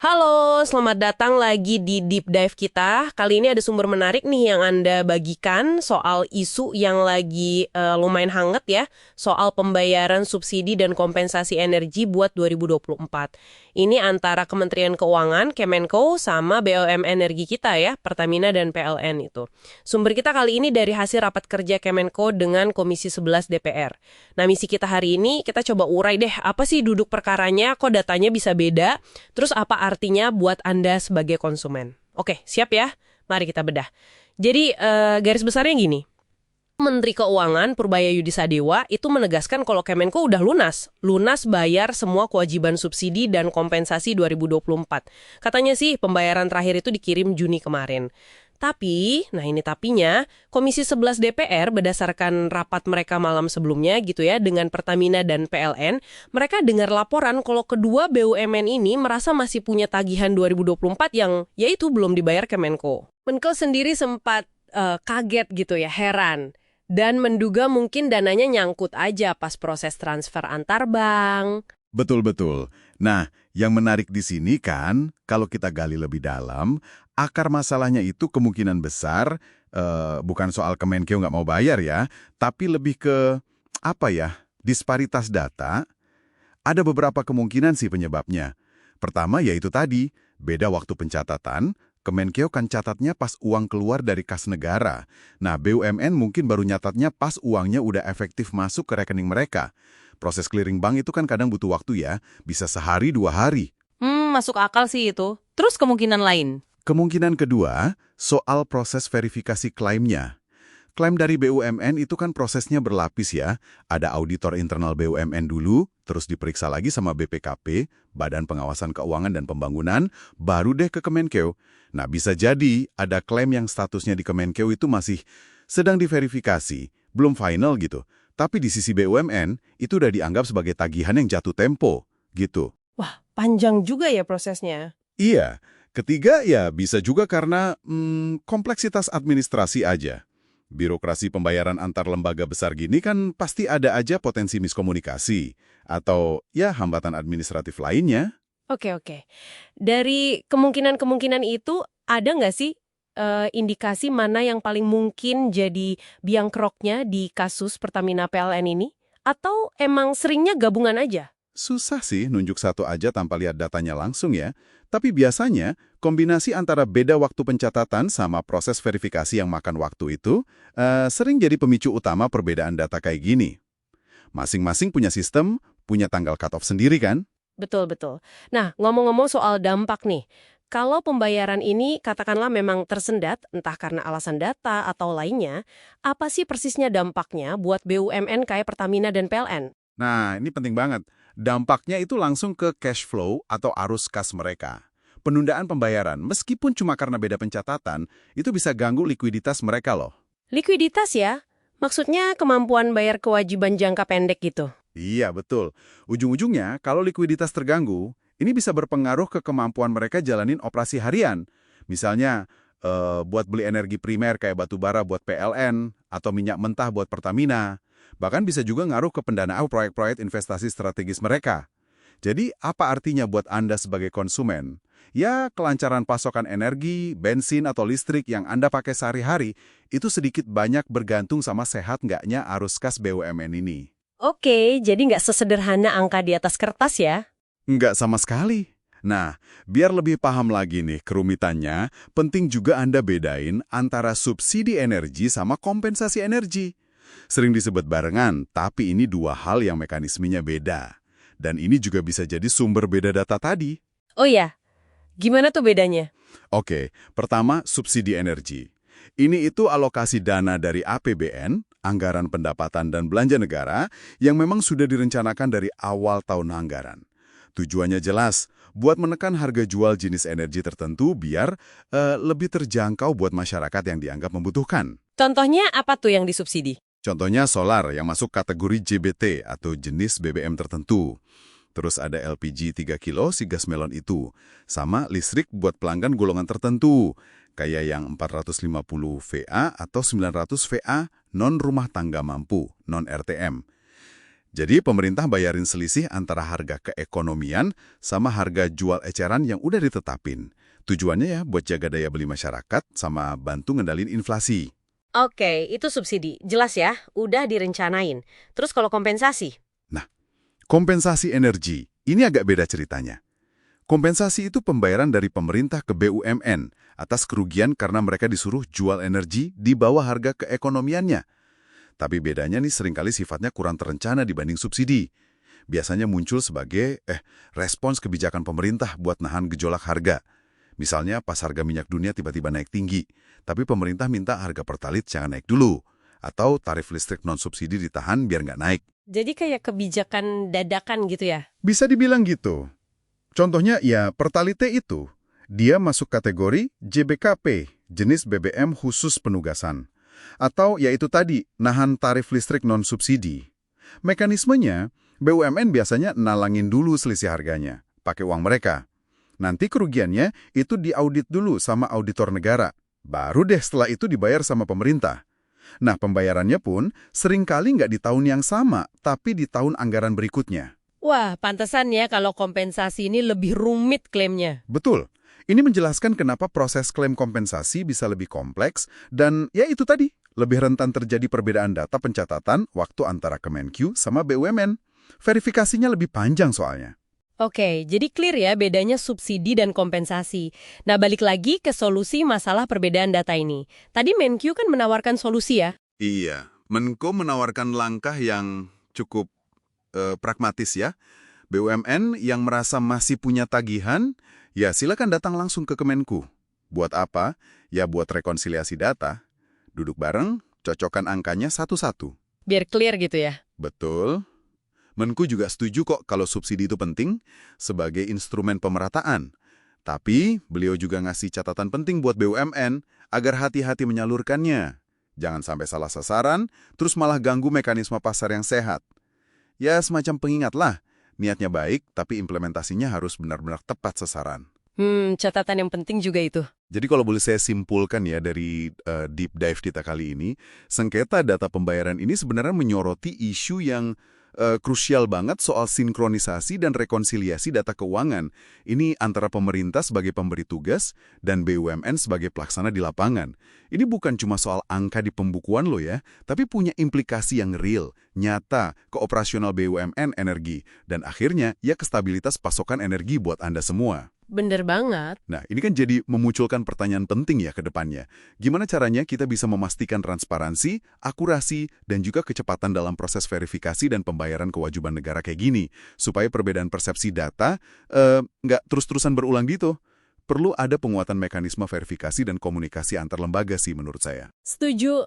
Halo, selamat datang lagi di Deep Dive kita. Kali ini ada sumber menarik nih yang Anda bagikan soal isu yang lagi lumayan hangat ya, soal pembayaran subsidi dan kompensasi energi buat 2024. Ini antara Kementerian Keuangan, Kemenko, sama BUMN Energi kita ya, Pertamina dan PLN itu. Sumber kita kali ini dari hasil rapat kerja Kemenko dengan Komisi 11 DPR. Nah, misi kita hari ini, kita coba urai deh, apa sih duduk perkaranya, kok datanya bisa beda, terus apa artinya buat Anda sebagai konsumen. Oke, siap ya? Mari kita bedah. Jadi, garis besarnya gini. Menteri Keuangan Purbaya Yudisadewa itu menegaskan kalau Kemenko udah lunas. Lunas bayar semua kewajiban subsidi dan kompensasi 2024. Katanya sih pembayaran terakhir itu dikirim Juni kemarin. Tapi, nah ini tapinya, Komisi 11 DPR berdasarkan rapat mereka malam sebelumnya gitu ya dengan Pertamina dan PLN, mereka dengar laporan kalau kedua BUMN ini merasa masih punya tagihan 2024 yang yaitu belum dibayar Kemenko. Menko sendiri sempat kaget gitu ya, heran. Dan menduga mungkin dananya nyangkut aja pas proses transfer antar bank. Betul-betul. Nah, yang menarik di sini kan, kalau kita gali lebih dalam, akar masalahnya itu kemungkinan besar, bukan soal Kemenkeu nggak mau bayar ya, tapi lebih ke, disparitas data. Ada beberapa kemungkinan sih penyebabnya. Pertama yaitu tadi, beda waktu pencatatan, Kemenkeu kan catatnya pas uang keluar dari kas negara. Nah, BUMN mungkin baru nyatatnya pas uangnya udah efektif masuk ke rekening mereka. Proses clearing bank itu kan kadang butuh waktu ya, bisa sehari 2 hari. Masuk akal sih itu. Terus kemungkinan lain? Kemungkinan kedua, soal proses verifikasi klaimnya. Klaim dari BUMN itu kan prosesnya berlapis ya. Ada auditor internal BUMN dulu, terus diperiksa lagi sama BPKP, Badan Pengawasan Keuangan dan Pembangunan, baru deh ke Kemenkeu. Nah, bisa jadi ada klaim yang statusnya di Kemenkeu itu masih sedang diverifikasi, belum final gitu. Tapi di sisi BUMN, itu udah dianggap sebagai tagihan yang jatuh tempo, gitu. Wah, panjang juga ya prosesnya. Iya. Ketiga ya bisa juga karena kompleksitas administrasi aja. Birokrasi pembayaran antar lembaga besar gini kan pasti ada aja potensi miskomunikasi atau ya hambatan administratif lainnya. Oke. Dari kemungkinan-kemungkinan itu, ada nggak sih indikasi mana yang paling mungkin jadi biang keroknya di kasus Pertamina PLN ini? Atau emang seringnya gabungan aja? Susah sih nunjuk satu aja tanpa lihat datanya langsung ya. Tapi biasanya kombinasi antara beda waktu pencatatan sama proses verifikasi yang makan waktu itu sering jadi pemicu utama perbedaan data kayak gini. Masing-masing punya sistem, punya tanggal cut-off sendiri kan? Betul. Nah, ngomong-ngomong soal dampak nih, kalau pembayaran ini katakanlah memang tersendat, entah karena alasan data atau lainnya, apa sih persisnya dampaknya buat BUMN kayak Pertamina dan PLN? Nah, ini penting banget. Dampaknya itu langsung ke cash flow atau arus kas mereka. Penundaan pembayaran, meskipun cuma karena beda pencatatan, itu bisa ganggu likuiditas mereka loh. Likuiditas ya? Maksudnya kemampuan bayar kewajiban jangka pendek gitu? Iya, betul. Ujung-ujungnya, kalau likuiditas terganggu, ini bisa berpengaruh ke kemampuan mereka jalanin operasi harian. Misalnya, buat beli energi primer kayak batu bara buat PLN, atau minyak mentah buat Pertamina. Bahkan bisa juga ngaruh ke pendanaan proyek-proyek investasi strategis mereka. Jadi, apa artinya buat Anda sebagai konsumen? Ya, kelancaran pasokan energi, bensin, atau listrik yang Anda pakai sehari-hari, itu sedikit banyak bergantung sama sehat nggaknya arus kas BUMN ini. Oke, jadi nggak sesederhana angka di atas kertas ya? Nggak sama sekali. Nah, biar lebih paham lagi nih kerumitannya, penting juga Anda bedain antara subsidi energi sama kompensasi energi. Sering disebut barengan, tapi ini dua hal yang mekanismenya beda. Dan ini juga bisa jadi sumber beda data tadi. Oh ya, gimana tuh bedanya? Oke, pertama subsidi energi. Ini itu alokasi dana dari APBN, Anggaran Pendapatan dan Belanja Negara, yang memang sudah direncanakan dari awal tahun anggaran. Tujuannya jelas, buat menekan harga jual jenis energi tertentu biar lebih terjangkau buat masyarakat yang dianggap membutuhkan. Contohnya apa tuh yang disubsidi? Contohnya solar yang masuk kategori JBT atau jenis BBM tertentu. Terus ada LPG 3 kilo si gas melon itu. Sama listrik buat pelanggan golongan tertentu. Kayak yang 450 VA atau 900 VA non rumah tangga mampu, non RTM. Jadi pemerintah bayarin selisih antara harga keekonomian sama harga jual eceran yang udah ditetapin. Tujuannya ya buat jaga daya beli masyarakat sama bantu ngendalin inflasi. Oke, itu subsidi. Jelas ya, udah direncanain. Terus kalau kompensasi? Nah, kompensasi energi, ini agak beda ceritanya. Kompensasi itu pembayaran dari pemerintah ke BUMN atas kerugian karena mereka disuruh jual energi di bawah harga keekonomiannya. Tapi bedanya nih seringkali sifatnya kurang terencana dibanding subsidi. Biasanya muncul sebagai respons kebijakan pemerintah buat nahan gejolak harga. Misalnya pas harga minyak dunia tiba-tiba naik tinggi, tapi pemerintah minta harga Pertalite jangan naik dulu. Atau tarif listrik non-subsidi ditahan biar nggak naik. Jadi kayak kebijakan dadakan gitu ya? Bisa dibilang gitu. Contohnya ya Pertalite itu, dia masuk kategori JBKP, jenis BBM khusus penugasan. Atau yaitu tadi, nahan tarif listrik non-subsidi. Mekanismenya, BUMN biasanya nalangin dulu selisih harganya, pakai uang mereka. Nanti kerugiannya itu diaudit dulu sama auditor negara. Baru deh setelah itu dibayar sama pemerintah. Nah, pembayarannya pun seringkali nggak di tahun yang sama, tapi di tahun anggaran berikutnya. Wah, pantesan ya kalau kompensasi ini lebih rumit klaimnya. Betul. Ini menjelaskan kenapa proses klaim kompensasi bisa lebih kompleks dan ya itu tadi, lebih rentan terjadi perbedaan data pencatatan waktu antara Kemenq sama BUMN. Verifikasinya lebih panjang soalnya. Oke, jadi clear ya bedanya subsidi dan kompensasi. Nah, balik lagi ke solusi masalah perbedaan data ini. Tadi Menq kan menawarkan solusi ya? Iya, Menko menawarkan langkah yang cukup pragmatis ya. BUMN yang merasa masih punya tagihan, ya silakan datang langsung ke Kemenq. Buat apa? Ya buat rekonsiliasi data. Duduk bareng, cocokkan angkanya satu-satu. Biar clear gitu ya? Betul. Menku juga setuju kok kalau subsidi itu penting sebagai instrumen pemerataan. Tapi beliau juga ngasih catatan penting buat BUMN agar hati-hati menyalurkannya. Jangan sampai salah sasaran, terus malah ganggu mekanisme pasar yang sehat. Ya semacam pengingat lah, niatnya baik tapi implementasinya harus benar-benar tepat sasaran. Catatan yang penting juga itu. Jadi kalau boleh saya simpulkan ya dari deep dive kita kali ini, sengketa data pembayaran ini sebenarnya menyoroti isu yang krusial banget soal sinkronisasi dan rekonsiliasi data keuangan. Ini antara pemerintah sebagai pemberi tugas dan BUMN sebagai pelaksana di lapangan. Ini bukan cuma soal angka di pembukuan lo ya, tapi punya implikasi yang real, nyata, ke operasional BUMN energi, dan akhirnya ya ke stabilitas pasokan energi buat Anda semua. Bener banget. Nah, ini kan jadi memunculkan pertanyaan penting ya ke depannya. Gimana caranya kita bisa memastikan transparansi, akurasi, dan juga kecepatan dalam proses verifikasi dan pembayaran kewajiban negara kayak gini, supaya perbedaan persepsi data nggak terus-terusan berulang gitu. Perlu ada penguatan mekanisme verifikasi dan komunikasi antar lembaga sih menurut saya. Setuju.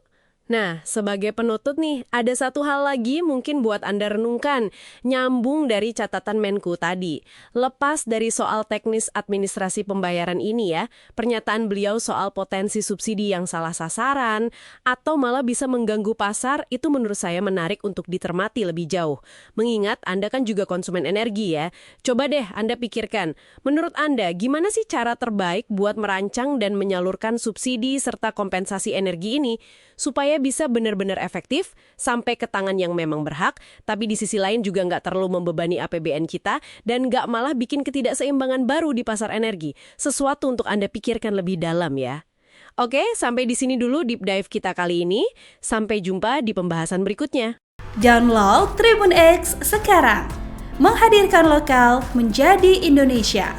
Nah, sebagai penutup nih, ada satu hal lagi mungkin buat Anda renungkan, nyambung dari catatan Menku tadi. Lepas dari soal teknis administrasi pembayaran ini ya, pernyataan beliau soal potensi subsidi yang salah sasaran, atau malah bisa mengganggu pasar, itu menurut saya menarik untuk ditermati lebih jauh. Mengingat Anda kan juga konsumen energi ya. Coba deh Anda pikirkan, menurut Anda gimana sih cara terbaik buat merancang dan menyalurkan subsidi serta kompensasi energi ini, supaya bisa benar-benar efektif sampai ke tangan yang memang berhak, tapi di sisi lain juga nggak terlalu membebani APBN kita dan nggak malah bikin ketidakseimbangan baru di pasar energi. Sesuatu untuk Anda pikirkan lebih dalam ya. Oke, sampai di sini dulu deep dive kita kali ini. Sampai jumpa di pembahasan berikutnya. Download Tribun X sekarang. Menghadirkan lokal menjadi Indonesia.